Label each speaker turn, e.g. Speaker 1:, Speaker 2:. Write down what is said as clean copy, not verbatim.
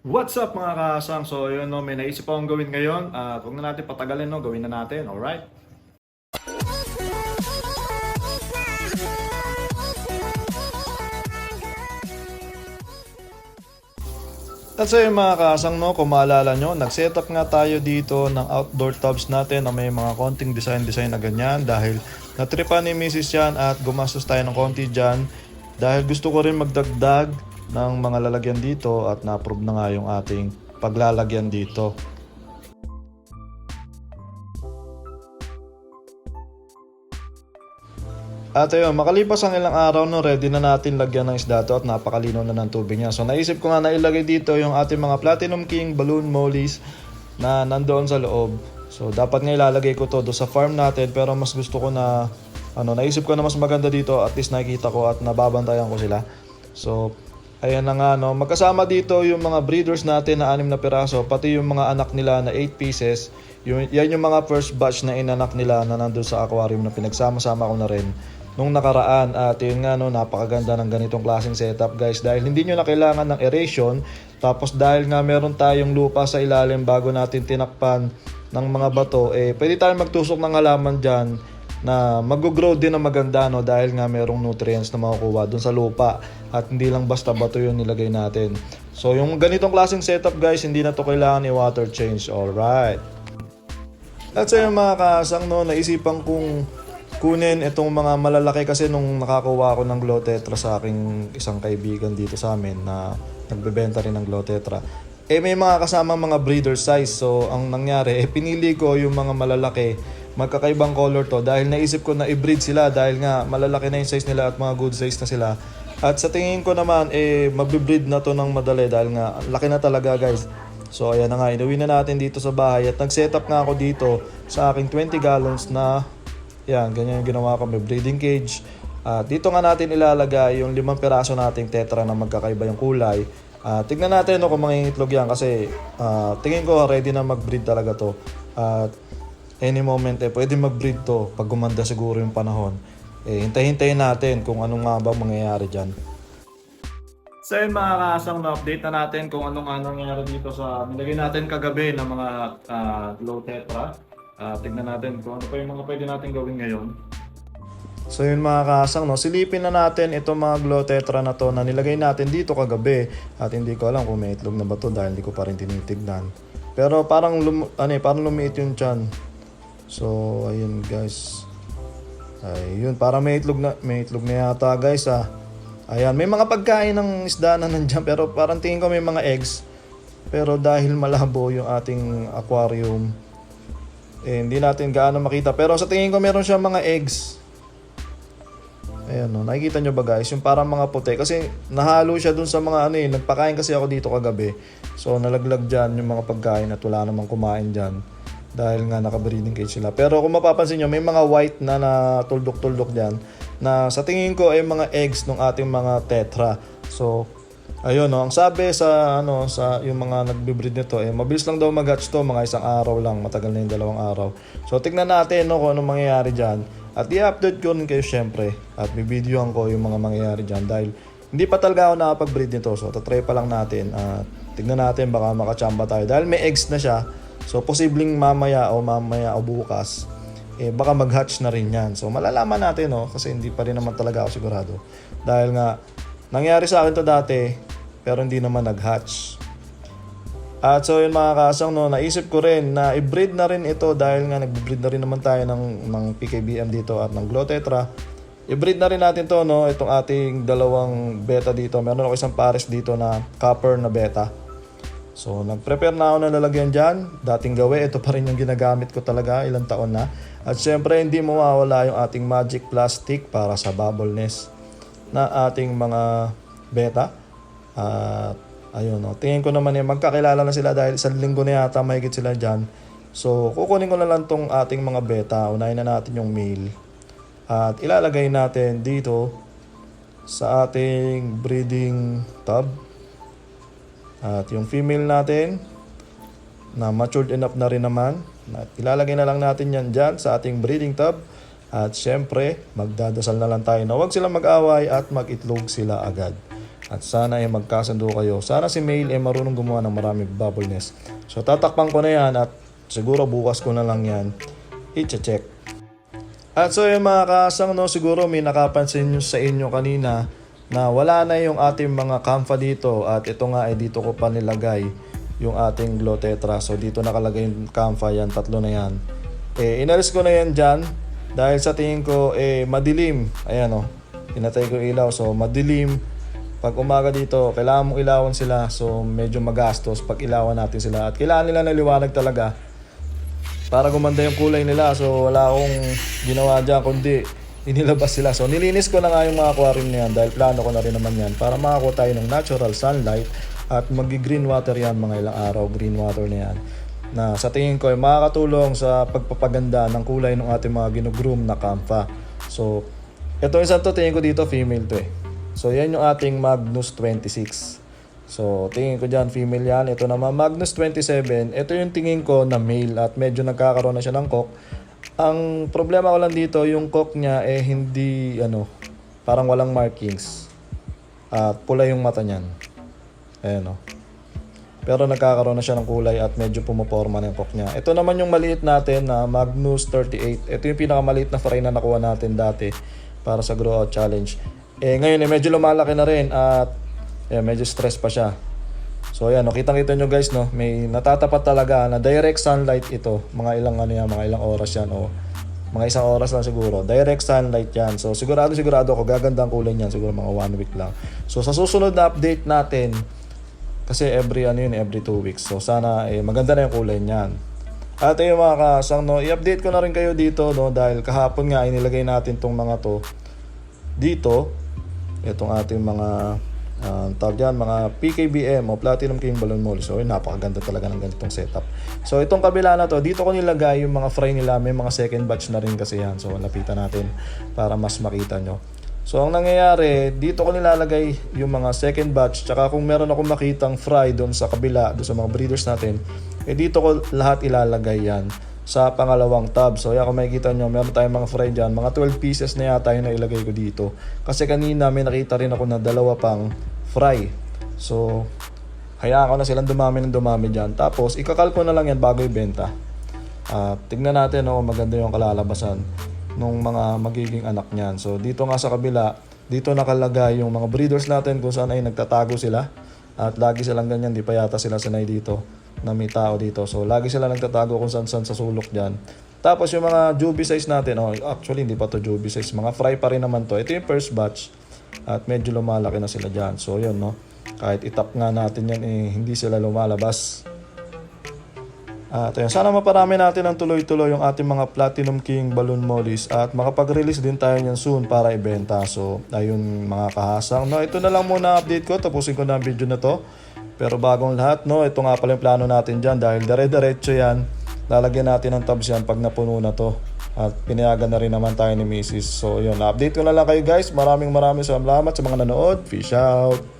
Speaker 1: What's up mga kasang? So yun no, may naisip akong gawin ngayon at huwag na natin patagalin no, gawin na natin, alright? At so yun mga kasang no, kung maalala nyo, nag-setup nga tayo dito ng outdoor tubs natin na may mga konting design na ganyan dahil natripan ni Mrs. yan at gumastos tayo ng konti dyan dahil gusto ko rin magdagdag ng mga lalagyan dito at na-approve na nga yung ating paglalagyan dito. At ayun, makalipas ang ilang araw no, ready na natin lagyan ng isda to at napakalino na ng tubig niya. So naisip ko nga na ilagay dito yung ating mga Platinum King balloon mollies na nandoon sa loob. So dapat nga ilalagay ko to do sa farm natin pero mas gusto ko na naisip ko na mas maganda dito at least nakikita ko at nababantayan ko sila. So ayan na nga no, magkasama dito yung mga breeders natin na 6 na piraso pati yung mga anak nila na 8 pieces. Yan yung mga first batch na inanak nila na nandoon sa aquarium na pinagsama-sama ko na rin nung nakaraan. At yun nga no, napakaganda ng ganitong klaseng setup guys dahil hindi nyo na kailangan ng aeration, tapos dahil nga meron tayong lupa sa ilalim bago natin tinakpan ng mga bato, pwede tayong magtusok ng halaman dyan na mag-grow din na maganda no, dahil nga merong nutrients na makukuha dun sa lupa at hindi lang basta bato yung nilagay natin. So yung ganitong klaseng setup guys, hindi na to kailangan i-water change, alright. At sa yung mga kasang no, naisipan kong kunin itong mga malalaki kasi nung nakakuha ako ng Glow Tetra sa aking isang kaibigan dito sa amin na nagbebenta rin ng Glow Tetra, may mga kasama mga breeder size. So ang nangyari, pinili ko yung mga malalaki, magkakaibang color to dahil naisip ko na i-breed sila dahil nga malalaki na yung size nila at mga good size na sila. At sa tingin ko naman, mabibreed na to ng madali dahil nga laki na talaga guys. So ayan na nga, inuwi na natin dito sa bahay at nag-setup nga ako dito sa aking 20 gallons na yan, ganyan yung ginawa ko, may breeding cage. Dito nga natin ilalagay yung 5 piraso nating tetra na magkakaiba yung kulay. Tignan natin no, kung mangingitlog yan kasi tingin ko ready na mag-breed talaga to. Any moment pwede mag-breed to pag gumanda siguro yung panahon. Hintay-hintayin natin kung ano nga ba mangyayari dyan. So yun mga kasang, na-update na natin kung anong nangyayari dito sa nilagay natin kagabi ng mga Glow Tetra. Tignan natin kung ano pa yung mga pwede natin gawin ngayon. So yun mga kasang, no, silipin na natin itong mga Glow Tetra na to na nilagay natin dito kagabi. At hindi ko alam kung may itlog na ba to dahil hindi ko pa rin tinitignan. Pero parang, parang lumiit yung tiyan. So ayun guys. Ayun, parang may itlog na yata guys Ayan, may mga pagkain ng isda na nandiyan pero parang tingin ko may mga eggs. Pero dahil malabo yung ating aquarium, hindi natin gaano makita. Pero sa tingin ko meron siya mga eggs. Ayan no, nakikita nyo ba guys? Yung parang mga puti. Kasi nahalo siya dun sa mga nagpakain kasi ako dito kagabi. So nalaglag dyan yung mga pagkain at wala namang kumain dyan. Dahil nga naka-breeding cage sila. Pero kung mapapansin nyo, may mga white na tuldok-tuldok dyan. Na sa tingin ko ay mga eggs ng ating mga tetra. So ayun no, ang sabi sa sa yung mga nagbe-breed nito mabilis lang daw mag-hatch to, mga 1 araw lang, matagal na yung 2 araw. So tignan natin no, kung anong mangyayari diyan. At i-update ko rin kayo syempre at bibidyohan ko yung mga mangyayari diyan dahil hindi pa talaga ako nakapag-breed nito. So tatry pa lang natin at tignan natin baka makachamba tayo dahil may eggs na siya. So posibleng mamaya o bukas baka mag-hatch na rin yan. So malalaman natin no, kasi hindi pa rin naman talaga ako sigurado. Dahil nga nangyari sa akin to dati pero hindi naman nag-hatch. At so yun mga kasang no, naisip ko rin na i-breed na rin ito dahil nga nag-breed na rin naman tayo ng PKBM dito at ng Glow Tetra. I-breed na rin natin to no, itong ating 2 beta dito. Meron ako isang pares dito na copper na beta. So nag-prepare na ako na lalagyan dyan. Dating gawi, ito pa rin yung ginagamit ko talaga ilang taon na. At syempre hindi mawawala yung ating magic plastic para sa bubble nest na ating mga beta. At ayun no, tingin ko naman magkakilala na sila dahil 1 linggo na yata mahigit sila dyan. So kukunin ko na lang tong ating mga beta. Unahin na natin yung male. At ilalagay natin dito sa ating breeding tub. At yung female natin na matured enough na rin naman, at ilalagay na lang natin yan dyan sa ating breeding tub. At syempre magdadasal na lang tayo na huwag silang mag-away at mag-itlog sila agad. At sana ay magkasundo kayo. Sana si Mail ay marunong gumawa ng maraming bubble nest. So tatakpan ko na yan at siguro bukas ko na lang yan i-check. At so yung mga kasang, no, siguro may nakapansin nyo sa inyo kanina na wala na yung ating mga kamfa dito. At ito nga ay dito ko pa nilagay yung ating glow tetra. So dito nakalagay yung kamfa yan, tatlo na yan. Inalis ko na yan dyan dahil sa tingin ko madilim. Ayan o, pinatay ko ilaw. So madilim. Pag umaga dito, kailangan mong ilawan sila. So medyo magastos pag ilawan natin sila. At kailangan nila ng liwanag talaga para gumanda yung kulay nila. So wala akong ginawa dyan kundi inilabas sila. So nilinis ko na nga yung mga aquarium na yan dahil plano ko na rin naman yan para makakuha tayo ng natural sunlight at magi-green water yan mga ilang araw. Green water na yan na sa tingin ko ay makakatulong sa pagpapaganda ng kulay ng ating mga ginugroom na kamfa. So ito isang to, tingin ko dito female to So yan yung ating Magnus 26. So tingin ko dyan female yan. Ito naman Magnus 27. Ito yung tingin ko na male at medyo nagkakaroon na siya ng cock. Ang problema ko lang dito, yung cock niya hindi parang walang markings. At pula yung mata niyan. Ayan Pero nagkakaroon na siya ng kulay at medyo pumaporma na yung cock niya. Ito naman yung maliit natin na Magnus 38. Ito yung pinakamaliit na fry na nakuha natin dati para sa Grow Out Challenge. Ngayon medyo lumalaki na rin at medyo stress pa siya. So ayan, kitang-kita nyo guys, no, may natatapat talaga na direct sunlight ito. Mga ilang mga ilang oras yan mga isang oras lang siguro. Direct sunlight yan. So sigurado ako gaganda ang kulay niyan, siguro mga 1 week lang. So sa susunod na update natin, kasi every 2 weeks. So sana maganda na yung kulay niyan. At yung mga kasang, no, i-update ko na rin kayo dito, no, dahil kahapon nga inilagay natin tong mga to dito. Itong ating mga tawag dyan, mga PKBM o Platinum King Balloon Molly. So napakaganda talaga ng ganitong setup. So itong kabila na to, dito ko nilagay yung mga fry nila. May mga second batch na rin kasi yan. So lapitan natin para mas makita nyo. So ang nangyayari, dito ko nilalagay yung mga second batch. Tsaka kung meron akong makitang fry doon sa kabila, doon sa mga breeders natin, dito ko lahat ilalagay yan sa pangalawang tab. So kung makikita nyo, meron tayong mga fry dyan. Mga 12 pieces na yata yung nailagay ko dito. Kasi kanina may nakita rin ako na 2 pang fry. So hayaan ko na silang dumami ng dumami dyan. Tapos ikakal ko na lang yan bago ibenta. Tignan natin kung maganda yung kalalabasan nung mga magiging anak niyan. So dito nga sa kabila, dito nakalagay yung mga breeders natin kung saan ay nagtatago sila. At lagi silang ganyan, di pa yata sila sanay dito na may tao dito. So lagi sila nagtatago kung saan sa sulok dyan. Tapos yung mga juvie size natin, actually hindi pa to juvie size, mga fry pa rin naman to. Ito yung first batch at medyo lumalaki na sila dyan. So yun, no, kahit itap nga natin yan, hindi sila lumalabas. At ayun, sana maparami natin ang tuloy-tuloy yung ating mga Platinum King Balloon Mollies at makapag-release din tayo niyan soon para ibenta. So ayun mga kahasang, no, ito na lang muna update ko. Tapusin ko na ang video na to. Pero bagong lahat, no, ito nga pala yung plano natin dyan dahil dire-diretso yan. Lalagyan natin ng tabs yan pag napuno na to. At pinayagan na rin naman tayo ni Mrs. So yun, update ko na lang kayo guys. Maraming salamat sa mga nanood. Peace out!